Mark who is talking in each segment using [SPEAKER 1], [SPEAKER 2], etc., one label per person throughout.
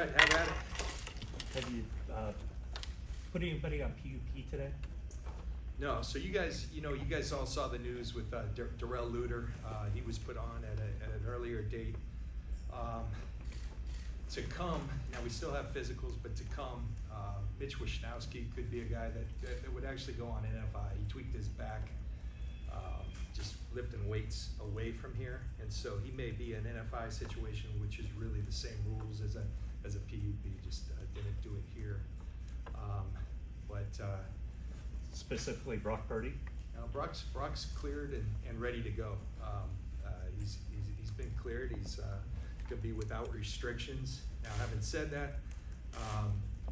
[SPEAKER 1] right, have at it.
[SPEAKER 2] Have you put anybody on PUP today?
[SPEAKER 1] No, so you guys all saw the news with Darrell Luter. He was put on at an earlier date. To come, now we still have physicals, but to come, Mitch Wishnowski could be a guy that would actually go on NFI. He tweaked his back, just lifting weights away from here, and so he may be an NFI situation, which is really the same rules as a PUP, just didn't do it here.
[SPEAKER 2] Specifically Brock Purdy?
[SPEAKER 1] Now Brock's cleared and ready to go. He's been cleared. He's gonna be without restrictions. Now, having said that,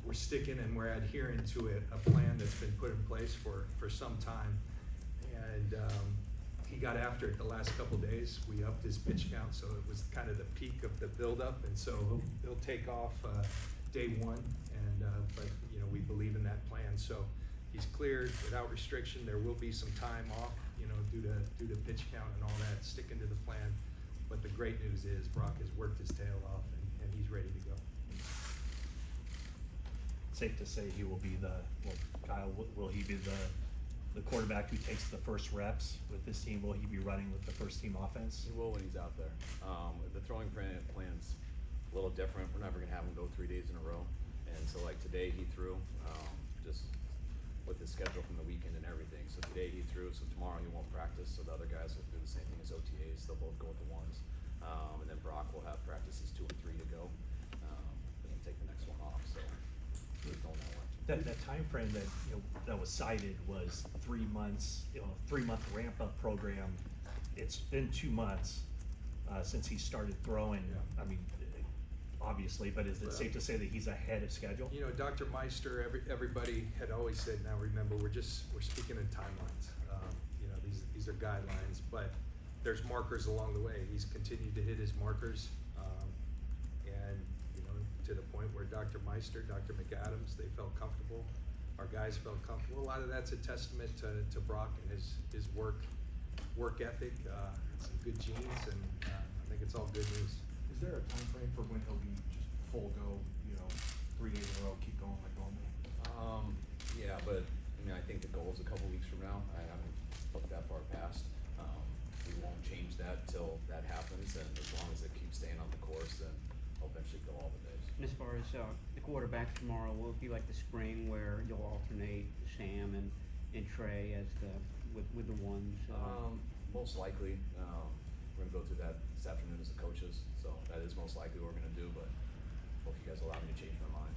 [SPEAKER 1] we're sticking and we're adhering to a plan that's been put in place for some time. And he got after it the last couple days. We upped his pitch count, so it was kind of the peak of the buildup. And so he'll take off day one. And but we believe in that plan. So he's cleared without restriction. There will be some time off, due to pitch count and all that, sticking to the plan. But the great news is Brock has worked his tail off and he's ready to go.
[SPEAKER 2] Safe to say he will be Kyle, will he be the quarterback who takes the first reps with this team? Will he be running with the first team offense?
[SPEAKER 3] He will when he's out there. The throwing plan's a little different. We're never gonna have him go 3 days in a row. And so like today he threw, just with his schedule from the weekend and everything. So today he threw, so tomorrow he won't practice. So the other guys will do the same thing as OTAs. They'll both go with the ones. And then Brock will have practices 2 and 3 to go. And then take the next one off. So we're going that way.
[SPEAKER 2] That time frame that was cited was 3 months, 3-month ramp up program. It's been 2 months since he started throwing.
[SPEAKER 1] Yeah.
[SPEAKER 2] I mean, obviously, but is it safe to say that he's ahead of schedule?
[SPEAKER 1] Dr. Meister, everybody had always said, now remember, we're speaking in timelines. These are guidelines, but there's markers along the way. He's continued to hit his markers, and to the point where Dr. Meister, Dr. McAdams, they felt comfortable. Our guys felt comfortable. A lot of that's a testament to Brock and his work ethic, some good genes, and I think it's all good news.
[SPEAKER 4] Is there a time frame for when he'll be just full go, 3 days in a row, keep going like normal?
[SPEAKER 3] Yeah, but I think the goal is a couple weeks from now. I haven't looked that far past. We won't change that till that happens, and as long as it keeps staying on the course, then I'll eventually go all the days.
[SPEAKER 5] And as far as the quarterback tomorrow, will it be like the spring where you'll alternate Sam and Trey as with the ones?
[SPEAKER 3] Most likely. We're gonna go through that this afternoon as the coaches, so that is most likely what we're gonna do, but hope you guys allow me to change my mind.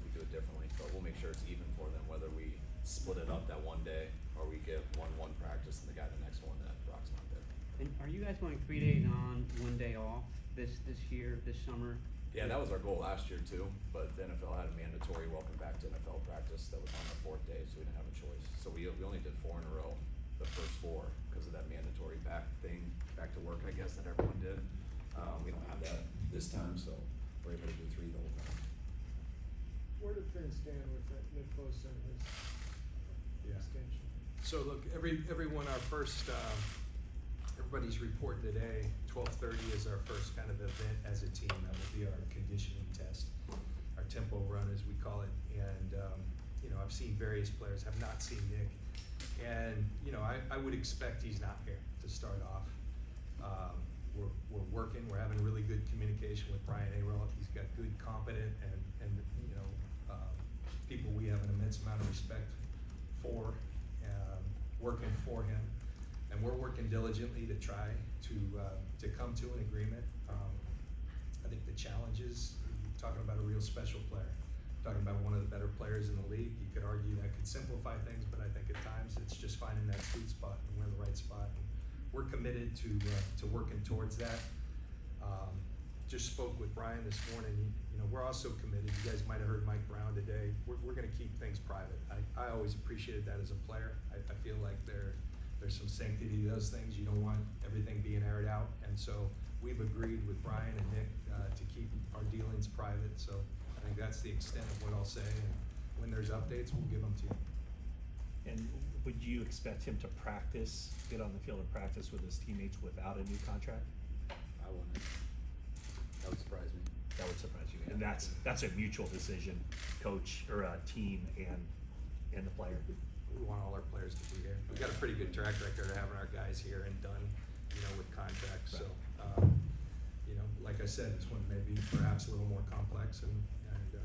[SPEAKER 3] We do it differently, but we'll make sure it's even for them, whether we split it up that one day or we give one practice and the guy the next one that Brock's not there.
[SPEAKER 5] And are you guys going 3 days on, 1 day off this year, this summer?
[SPEAKER 3] Yeah, that was our goal last year too, but the NFL had a mandatory welcome back to NFL practice that was on the 4th day, so we didn't have a choice. So we only did 4 in a row, the first 4, because of that mandatory back to work, I guess, that everyone did. We don't have that this time, so we're able to do 3 the whole time.
[SPEAKER 6] Where do things stand with that Nick Bosa and his extension?
[SPEAKER 1] So look, everyone, everybody's report today, 12:30 is our first kind of event as a team. That will be our conditioning test, our tempo run as we call it. And I've seen various players, have not seen Nick. And I would expect he's not here to start off. We're working, we're having really good communication with Brian Arel. He's got good, competent, and people we have an immense amount of respect for, working for him. And we're working diligently to try to come to an agreement. I think the challenge is talking about a real special player, talking about one of the better players in the league. You could argue that could simplify things, but I think at times it's just finding that sweet spot, and we're in the right spot. And we're committed to working towards that. Just spoke with Brian this morning. We're also committed. You guys might have heard Mike Brown today. We're going to keep things private. I always appreciated that as a player. I feel like there's some sanctity to those things. You don't want everything being aired out. And so we've agreed with Brian and Nick to keep our dealings private. So I think that's the extent of what I'll say. And when there's updates, we'll give them to you.
[SPEAKER 2] And would you expect him to get on the field and practice with his teammates without a new contract?
[SPEAKER 3] I wouldn't. That would surprise me.
[SPEAKER 2] That would surprise you, and that's a mutual decision, coach, or team and the player.
[SPEAKER 1] We want all our players to be here. We've got a pretty good track record of having our guys here and done, with contracts, so, like I said, this one may be perhaps a little more complex and no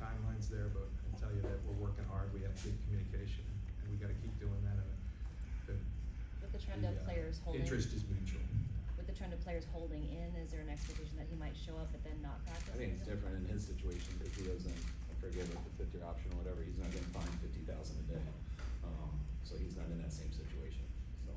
[SPEAKER 1] timelines there, but I can tell you that we're working hard, we have good communication, and we gotta keep doing that, and
[SPEAKER 7] With the trend of players holding.
[SPEAKER 1] interest is mutual.
[SPEAKER 7] With the trend of players holding in, is there an expectation that he might show up but then not practice?
[SPEAKER 3] I think it's different in his situation, because he doesn't, I forget what the fifth year option or whatever, he's not getting fined $50,000 a day. So he's not in that same situation, so.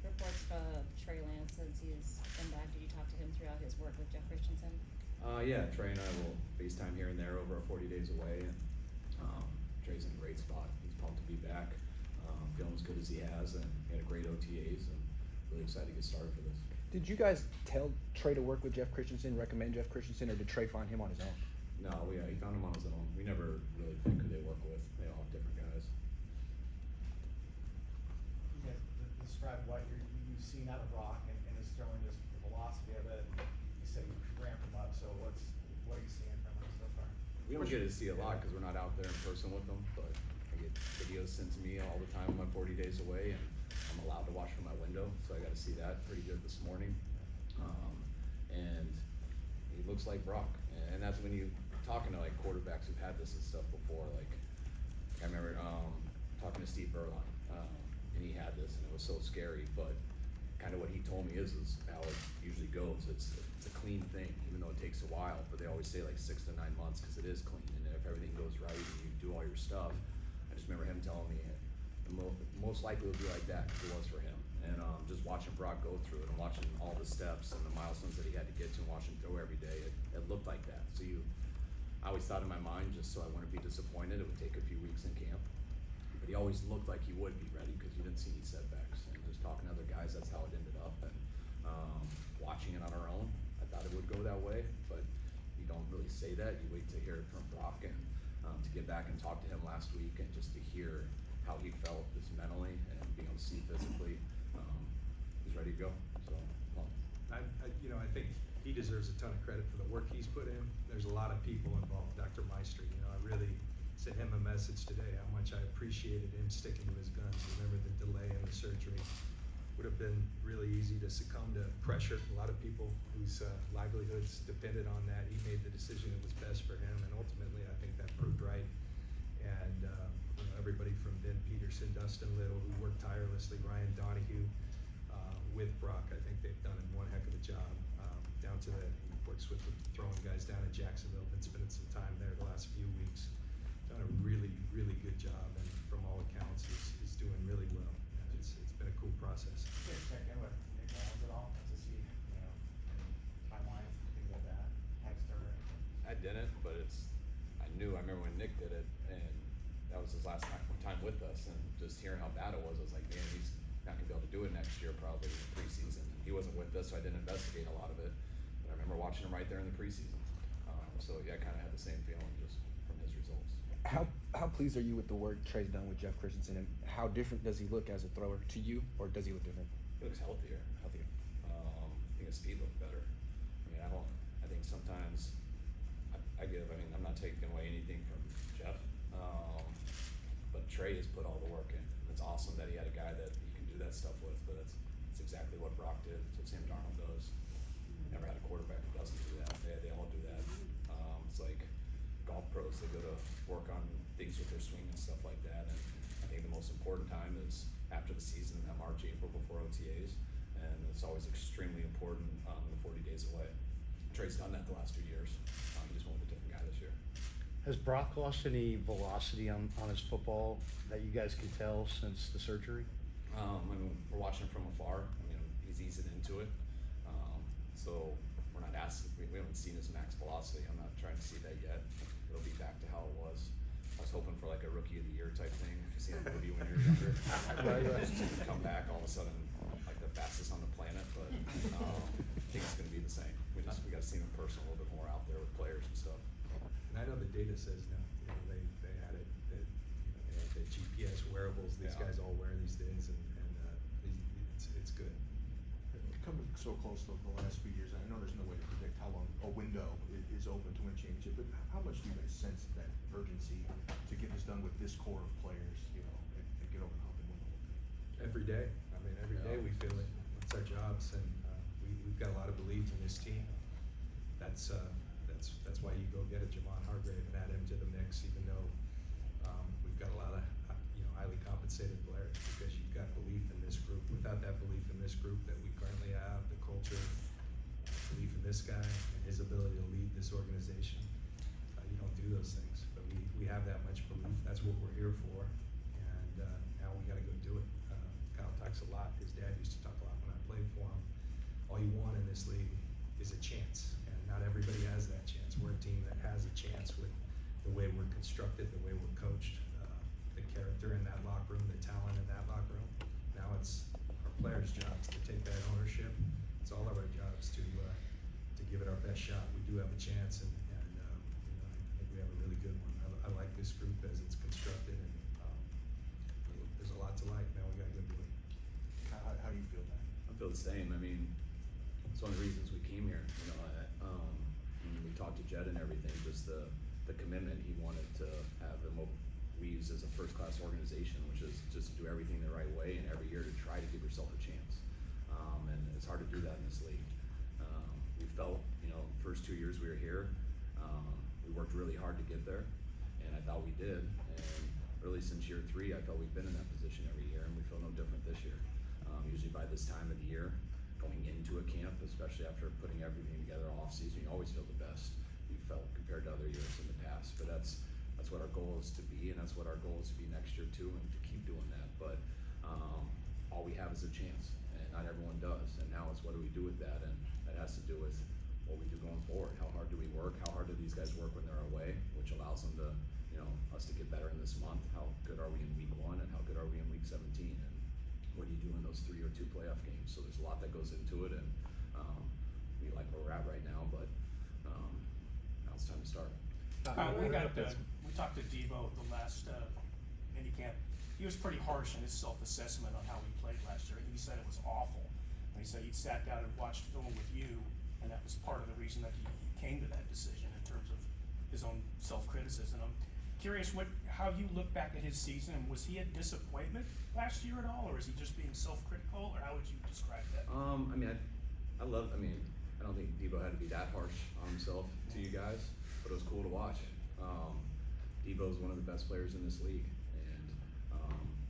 [SPEAKER 7] Reports of Trey Lance since he's been back. Did you talk to him throughout his work with Jeff Christensen?
[SPEAKER 3] Yeah, Trey and I will FaceTime here and there over 40 days away, and, Trey's in a great spot, he's pumped to be back, feeling as good as he has, and he had a great OTAs, and really excited to get started for this.
[SPEAKER 8] Did you guys tell Trey to work with Jeff Christensen, recommend Jeff Christensen, or did Trey find him on his own?
[SPEAKER 3] No, he found him on his own, we never really pick who they work with, they all have different guys.
[SPEAKER 9] You guys describe what you've seen out of Brock and his throwing, just the velocity of it. You said you ramped him up, so what are you seeing from him so far?
[SPEAKER 3] We don't get to see a lot because we're not out there in person with them, but I get videos sent to me all the time when I'm 40 days away, and I'm allowed to watch from my window, so I got to see that pretty good this morning. And he looks like Brock, and that's when you talking to like quarterbacks who've had this and stuff before. Like I remember talking to Steve Berline, and he had this, and it was so scary. But kind of what he told me is how it usually goes. It's a clean thing, even though it takes a while. But they always say like 6 to 9 months because it is clean, and if everything goes right and you do all your stuff. I just remember him telling me it most likely would be like that if it was for him. And just watching Brock go through it and watching all the steps and the milestones that he had to get to and watching him throw every day, it looked like that. So I always thought in my mind, just so I wouldn't be disappointed, it would take a few weeks in camp. But he always looked like he would be ready because you didn't see any setbacks. And just talking to other guys, that's how it ended up. And watching it on our own, I thought it would go that way, but you don't really say that. You wait to hear it from Brock, and to get back and talk to him last week and just to hear how he felt just mentally and being able to see physically, he's ready to go. So, well.
[SPEAKER 1] I think he deserves a ton of credit for the work he's put in. There's a lot of people involved. Dr. Meister, I really sent him a message today how much I appreciated him sticking to his guns. Remember the delay in the surgery. Would have been really easy to succumb to pressure. A lot of people whose livelihoods depended on that. He made the decision it was best for him, and ultimately I think that proved right. And everybody from Ben Peterson, Dustin Little, who worked tirelessly, Ryan Donahue, with Brock, I think they've done one heck of a job. Down to he works with the throwing guys down in Jacksonville, been spending some time there the last few weeks. Done a really, really good job, and from all accounts, he's doing really well. And it's been a cool process.
[SPEAKER 9] You guys check in with Nick Mullins at all to see, timelines, things like that, text or?
[SPEAKER 3] I didn't, but I remember when Nick did it, and that was his last time with us, and just hearing how bad it was, I was like, man, he's not gonna be able to do it next year probably in the preseason. He wasn't with us, so I didn't investigate a lot of it, but I remember watching him right there in the preseason. So yeah, I kinda had the same feeling just from his results.
[SPEAKER 8] How pleased are you with the work Trey's done with Jeff Christensen, and how different does he look as a thrower to you, or does he look different?
[SPEAKER 3] He looks healthier.
[SPEAKER 8] Healthier.
[SPEAKER 3] I think his speed looked better. I think sometimes I'm not taking away anything from Jeff, but Trey has put all the work in. It's awesome that he had a guy that he can do that stuff with, but it's exactly what Brock did. It's what Sam Darnold does. Never had a quarterback who doesn't do that. They all do that. It's like golf pros, they go to work on things with their swing and stuff like that. And I think the most important time is after the season, that March, April before OTAs. And it's always extremely important the 40 days away. Trey's done that the last 2 years. He just went with a different guy this year.
[SPEAKER 10] Has Brock lost any velocity on his football that you guys can tell since the surgery?
[SPEAKER 3] We're watching from afar. He's easing into it. So we're not asking, we haven't seen his max velocity. I'm not trying to see that yet. It'll be back to how it was. I was hoping for like a rookie of the year type thing. If you see that movie when you're younger, just come back all of a sudden like the fastest on the planet. But I think it's going to be the same. We got to see him in person a little bit more out there with players and stuff.
[SPEAKER 1] And I know the data says no. They had it. They had the GPS wearables these guys all wear these days, and good.
[SPEAKER 4] Coming so close to the last few years, I know there's no way to predict how long a window is open to win a championship, but how much do you guys sense that urgency to get this done with this core of players, you know, and get over the hump and win the whole thing?
[SPEAKER 1] Every day, I mean, every day we feel it, it's our jobs, and, we've got a lot of belief in this team. That's why you go get a Javon Hargrave and add him to the mix, even though, we've got a lot of, highly compensated players, because you've got belief in this group. Without that belief in this group that we currently have, the culture, belief in this guy and his ability to lead this organization, you don't do those things. But we have that much belief, that's what we're here for, and, now we gotta go do it. Kyle talks a lot, his dad used to talk a lot when I played for him. All you want in this league is a chance, and not everybody has that chance. We're a team that has a chance with the way we're constructed, the way we're coached, the character in that locker room, the talent in that locker room. Now it's our players' jobs to take that ownership. It's all of our jobs to give it our best shot. We do have a chance, and I think we have a really good one. I like this group as it's constructed, and there's a lot to like. Now we gotta go do it.
[SPEAKER 4] How do you feel that?
[SPEAKER 3] I feel the same. I mean, it's one of the reasons we came here, you know, when we talked to Jed and everything, just the commitment he wanted to have and what we use as a first-class organization, which is just to do everything the right way and every year to try to give yourself a chance. And it's hard to do that in this league. We felt, you know, first 2 years we were here, we worked really hard to get there, and I thought we did. And really since year 3, I felt we've been in that position every year, and we feel no different this year. Usually by this time of the year, going into a camp, especially after putting everything together off season, you always feel the best you felt compared to other years in the past. But that's what our goal is to be, and that's what our goal is to be next year too, and to keep doing that. But all we have is a chance, and not everyone does. And now it's what do we do with that, and that has to do with what we do going forward. How hard do we work? How hard do these guys work when they're away, which allows them to, you know, us to get better in this month. How good are we in week 1, and how good are we in week 17? And what do you do in those 3 or 2 playoff games? So there's a lot that goes into it, and we like where we're at right now, but now it's time to start.
[SPEAKER 11] We talked to Deebo the last minicamp. He was pretty harsh in his self-assessment on how he played last year. He said it was awful. And he said he'd sat down and watched film with you, and that was part of the reason that he came to that decision in terms of his own self-criticism. I'm curious how you look back at his season. Was he a disappointment last year at all, or is he just being self-critical, or how would you describe that?
[SPEAKER 3] I mean, I don't think Deebo had to be that harsh on himself to you guys, but it was cool to watch. Deebo's one of the best players in this league, and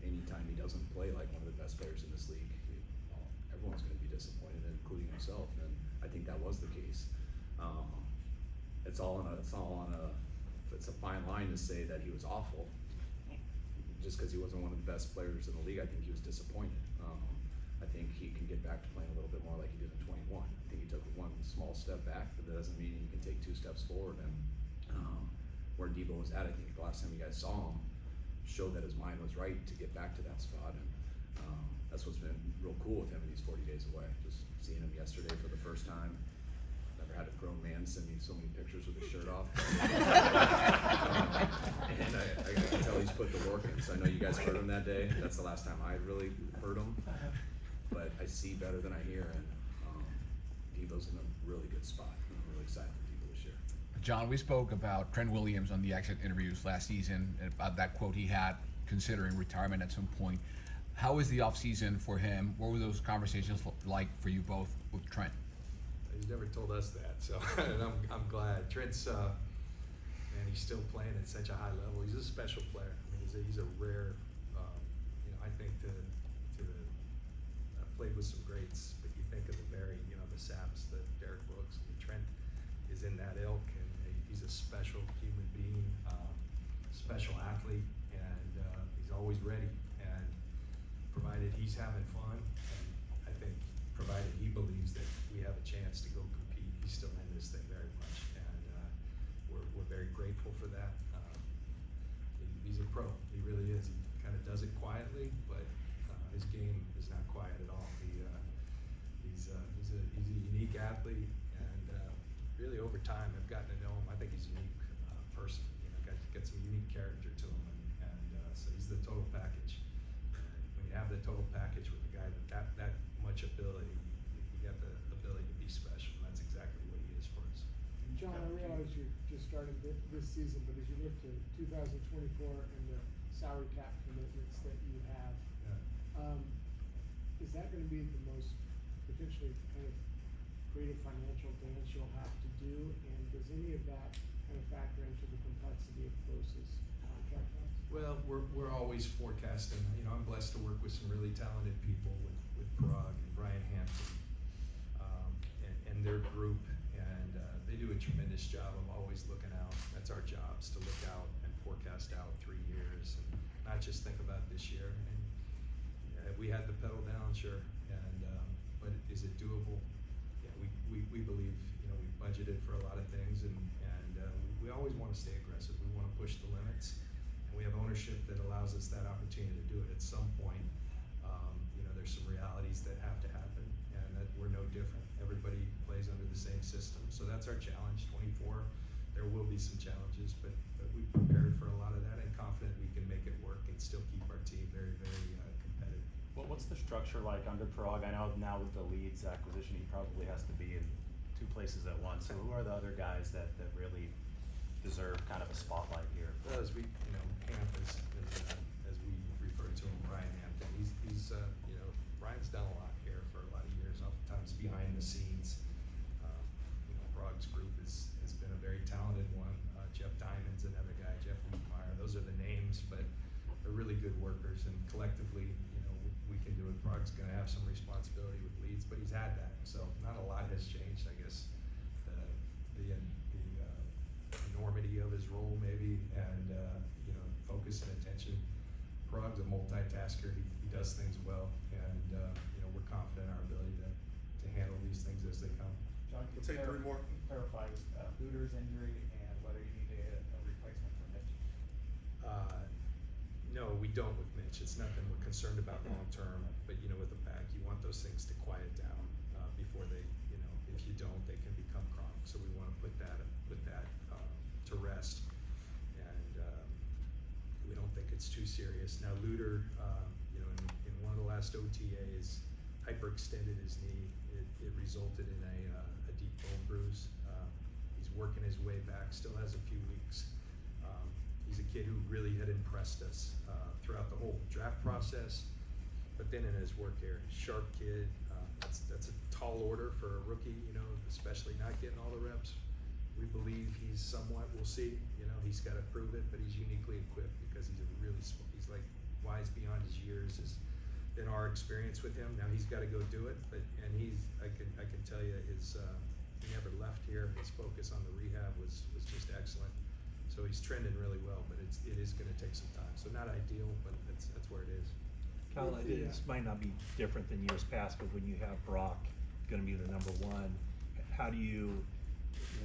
[SPEAKER 3] anytime he doesn't play like one of the best players in this league, everyone's going to be disappointed, including himself. And I think that was the case. It's a fine line to say that he was awful. Just because he wasn't one of the best players in the league, I think he was disappointed. I think he can get back to playing a little bit more like he did in 21. I think he took one small step back, but that doesn't mean he can take 2 steps forward. And where Deebo was at, I think the last time you guys saw him showed that his mind was right to get back to that spot. And that's what's been real cool with him in these 40 days away. Just seeing him yesterday for the first time. Never had a grown man send me so many pictures with his shirt off. And I can tell he's put the work in. So I know you guys heard him that day. That's the last time I really heard him. But I see better than I hear, and Deebo's in a really good spot. I'm really excited for Deebo this year.
[SPEAKER 12] John, we spoke about Trent Williams on the exit interviews last season, and about that quote he had considering retirement at some point. How was the offseason for him? What were those conversations like for you both with Trent?
[SPEAKER 1] He's never told us that, so and I'm glad. Trent's and he's still playing at such a high level. He's a special player. I mean, he's a rare. I think I've played with some greats, but you think of the Saps, the Derek Brooks. I mean, Trent is in that ilk, and he's a special human being, special athlete, and he's always ready. And provided he's having fun, and I think provided he believes that we have a chance to go compete, he's still in this thing very much, and we're very grateful for that. He's a pro. He really is. He kind of does it quietly, but his game is not quiet at all. He's a unique athlete, and really over time I've gotten to know him. I think he's a unique person. Got some unique character to him, and so he's the total package. And when you have the total package with a guy that much
[SPEAKER 6] realize you're just starting this season, but as you look to 2024 and the salary cap commitments that you have, is that gonna be the most potentially kind of creative financial dance you'll have to do? And does any of that kind of factor into the complexity of Bosa's contract costs?
[SPEAKER 1] Well, we're always forecasting, you know, I'm blessed to work with some really talented people with Prague and Brian Hampton, and their group, and they do a tremendous job of always looking out. That's our jobs, to look out and forecast out 3 years, and not just think about this year. And we had the pedal down, sure, and but is it doable? Yeah, we believe, you know, we budgeted for a lot of things, and we always want to stay aggressive. We want to push the limits, and we have ownership that allows us that opportunity to do it. At some point, you know, there's some realities that have to happen, and that we're no different. Everybody plays under the same system, so that's our challenge. 24, there will be some challenges, but we prepared for a lot of that, and confident we can make it work and still keep our team very, very competitive.
[SPEAKER 13] Well, what's the structure like under Prague? I know now with the Leeds acquisition, he probably has to be in 2 places at once. So who are the other guys that really deserve kind of a spotlight here?
[SPEAKER 1] Well, as we, you know, Hamp as we refer to him, Brian Hampton, he's you know, Brian's done a lot here for a lot of years, oftentimes behind the scenes. You know, Prague's group has been a very talented one. Jeff Diamond's another guy, Jeff Wiedemeyer, those are the names, but they're really good workers, and collectively, you know, we can do it. Prague's gonna have some responsibility with Leeds, but he's had that, so not a lot has changed, I guess. The enormity of his role maybe, and, you know, focus and attention. Prague's a multitasker, he does things well, and, you know, we're confident in our ability to handle these things as they come.
[SPEAKER 9] John,
[SPEAKER 4] We'll take 3 more.
[SPEAKER 9] Clarify Luter's injury and whether you need a replacement for Mitch.
[SPEAKER 1] No, we don't with Mitch. It's nothing we're concerned about long-term, but you know, with the back, you want those things to quiet down, before they, you know, if you don't, they can become chronic. So we wanna put that to rest. And, we don't think it's too serious. Now Luter, you know, in one of the last OTAs, hyperextended his knee. It resulted in a deep bone bruise. He's working his way back, still has a few weeks. He's a kid who really had impressed us throughout the whole draft process, but then in his work here, sharp kid. That's a tall order for a rookie, you know, especially not getting all the reps. We believe he's somewhat, we'll see, you know, he's got to prove it, but he's uniquely equipped because he's like wise beyond his years is in our experience with him. Now he's got to go do it, and I can tell you he never left here. His focus on the rehab was just excellent. So he's trending really well, but it is gonna take some time. So not ideal, but that's where it is.
[SPEAKER 2] Kyle, this might not be different than years past, but when you have Brock gonna be the number 1, how do you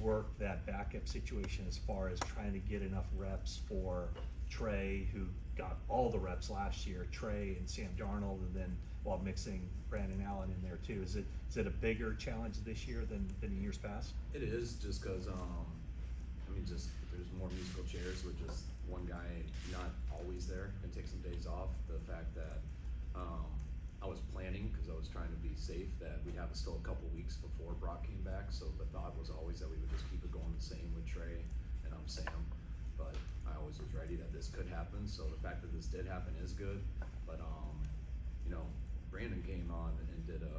[SPEAKER 2] work that backup situation as far as trying to get enough reps for Trey, who got all the reps last year, Trey and Sam Darnold, and then while mixing Brandon Allen in there too? Is it a bigger challenge this year than in years past?
[SPEAKER 3] It is, just cause, just there's more musical chairs with just one guy not always there and take some days off. The fact that I was planning, because I was trying to be safe, that we'd have still a couple weeks before Brock came back, so the thought was always that we would just keep it going the same with Trey and Sam, but I always was ready that this could happen, so the fact that this did happen is good. But you know, Brandon came on and did a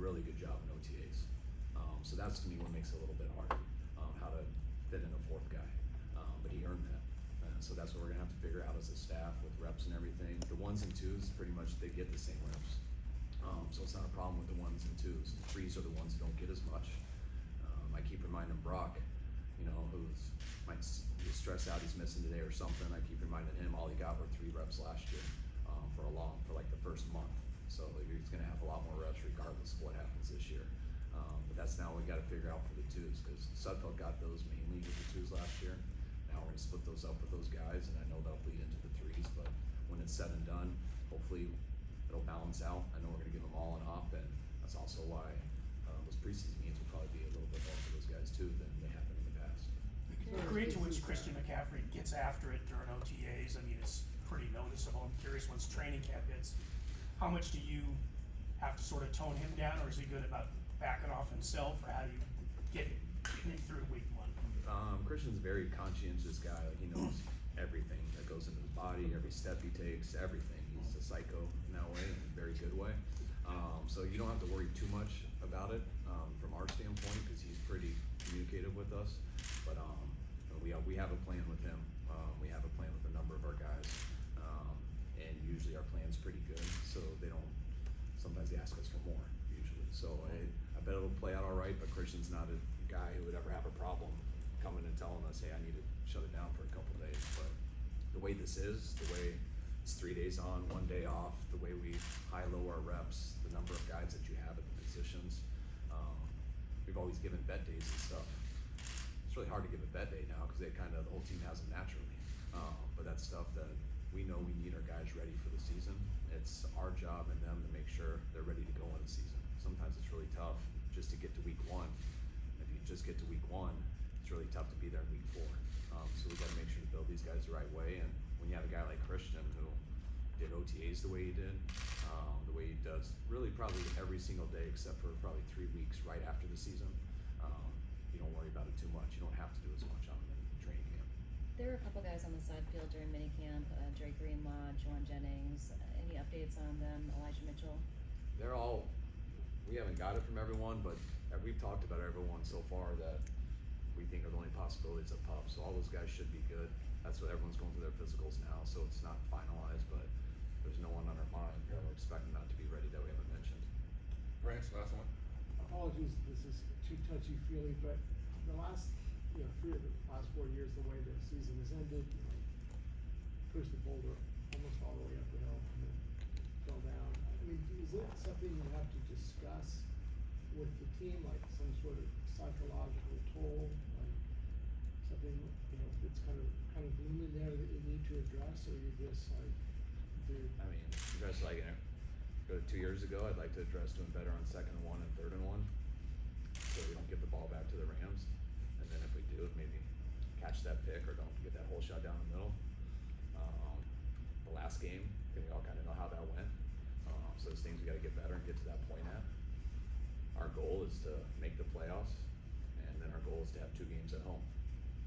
[SPEAKER 3] really good job in OTAs, so that's to me what makes it a little bit harder, how to fit in a 4th guy, but he earned that. So that's what we're gonna have to figure out as a staff with reps and everything. The 1s and 2s, pretty much they get the same reps. So it's not a problem with the 1s and 2s. The 3s are the ones who don't get as much. I keep reminding Brock, you know, might be stressed out he's missing today or something. I keep reminding him all he got were 3 reps last year, for like the first month. So he's gonna have a lot more reps regardless of what happens this year. But that's now we gotta figure out for the 2s, because Sudfeld got those mainly with the 2s last year. Now we're gonna split those up with those guys, and I know that'll bleed into the 3s, but when it's said and done, hopefully it'll balance out. I know we're gonna give them all an op, and that's also why those preseason games will probably be a little bit more for those guys too than they have been in the past.
[SPEAKER 11] The degree to which Christian McCaffrey gets after it during OTAs, I mean, it's pretty noticeable. I'm curious, once training camp hits, how much do you have to sort of tone him down, or is he good about backing off himself, or how do you get him through week 1?
[SPEAKER 3] Christian's a very conscientious guy. Like, he knows everything that goes into his body, every step he takes, everything. He's a psycho in that way, in a very good way. So you don't have to worry too much about it from our standpoint, because he's pretty communicative with us. But we have a plan with him. We have a plan with a number of our guys, and usually our plan's pretty good. So they don't. Sometimes they ask us for more. Usually, so I bet it'll play out all right. But Christian's not a guy who would ever have a problem coming and telling us, hey, I need to shut it down for a couple of days. But the way this is, the way it's 3 days on, 1 day off, the way we high-low our reps, the number of guys that you have at the positions, we've always given vet days and stuff. It's really hard to give a vet day now because the whole team has them naturally. But that's stuff that we know we need our guys ready for the season. It's our job and them to make sure they're ready to go in the season. Sometimes it's really tough just to get to week 1. If you just get to week 1, it's really tough to be there in week 4. So we got to make sure to build these guys the right way. And when you have a guy like Christian who did OTAs the way he did, the way he does really probably every single day except for probably 3 weeks right after the season, you don't worry about it too much. You don't have to do as much on them in training camp.
[SPEAKER 7] There were a couple guys on the side field during minicamp, Dre Greenlaw, Juwan Jennings. Any updates on them? Elijah Mitchell?
[SPEAKER 3] They're all, we haven't got it from everyone, but we've talked about everyone so far that we think are the only possibilities of pup. So all those guys should be good. That's what everyone's going through their physicals now, so it's not finalized, but there's no one on our mind that we're expecting not to be ready that we haven't mentioned.
[SPEAKER 12] Branch, last one.
[SPEAKER 6] Apologies, this is too touchy-feely, but the last, 3 of the last 4 years, the way the season has ended, pushed the boulder almost all the way up the hill and then fell down. I mean, is it something you have to discuss with the team, like some sort of psychological toll, like something, that's kind of looming there that you need to address, or you just like, dude?
[SPEAKER 3] I mean, address like, go to 2 years ago, I'd like to address doing better on 2nd and 1 and 3rd and 1, so we don't give the ball back to the Rams. And then if we do, maybe catch that pick or don't get that whole shot down the middle. The last game, I think we all kind of know how that went. So there's things we got to get better and get to that point at. Our goal is to make the playoffs, and then our goal is to have 2 games at home,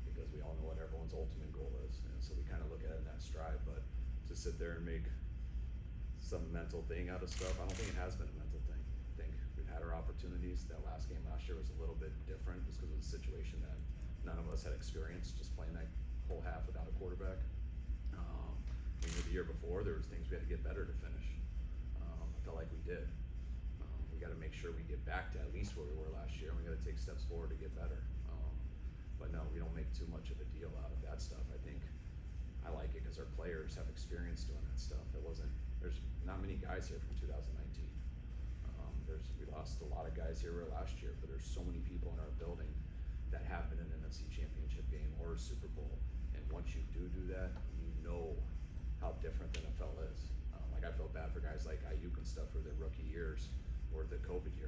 [SPEAKER 3] because we all know what everyone's ultimate goal is. And so we kind of look at it in that stride, but to sit there and make some mental thing out of stuff, I don't think it has been a mental thing. I think we've had our opportunities. That last game last year was a little bit different just because of the situation that none of us had experienced, just playing that whole half without a quarterback. The year before, there was things we had to get better to finish. I felt like we did. We got to make sure we get back to at least where we were last year, and we got to take steps forward to get better. But no, we don't make too much of a deal out of that stuff. I think I like it because our players have experience doing that stuff. There's not many guys here from 2019. We lost a lot of guys here last year, but there's so many people in our building that have been in an NFC Championship game or a Super Bowl. And once you do that, you know how different the NFL is. I felt bad for guys like Ayuk and stuff for their rookie years or the COVID year.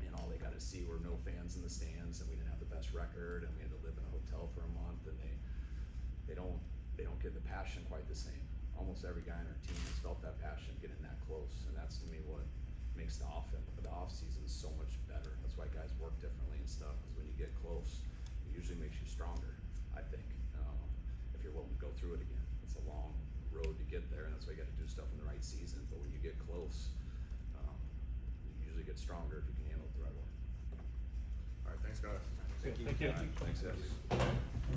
[SPEAKER 3] And all they got to see were no fans in the stands, and we didn't have the best record, and we had to live in a hotel for a month, and they don't get the passion quite the same. Almost every guy on our team has felt that passion getting that close, and that's to me what makes the off season so much better. That's why guys work differently and stuff, because when you get close, it usually makes you stronger, I think, if you're willing to go through it again. It's a long road to get there, and that's why you got to do stuff in the right season. But when you get close, you usually get stronger if you can handle it the right way.
[SPEAKER 12] All right, thanks, guys.
[SPEAKER 2] Thank you.
[SPEAKER 3] All right, thanks, guys.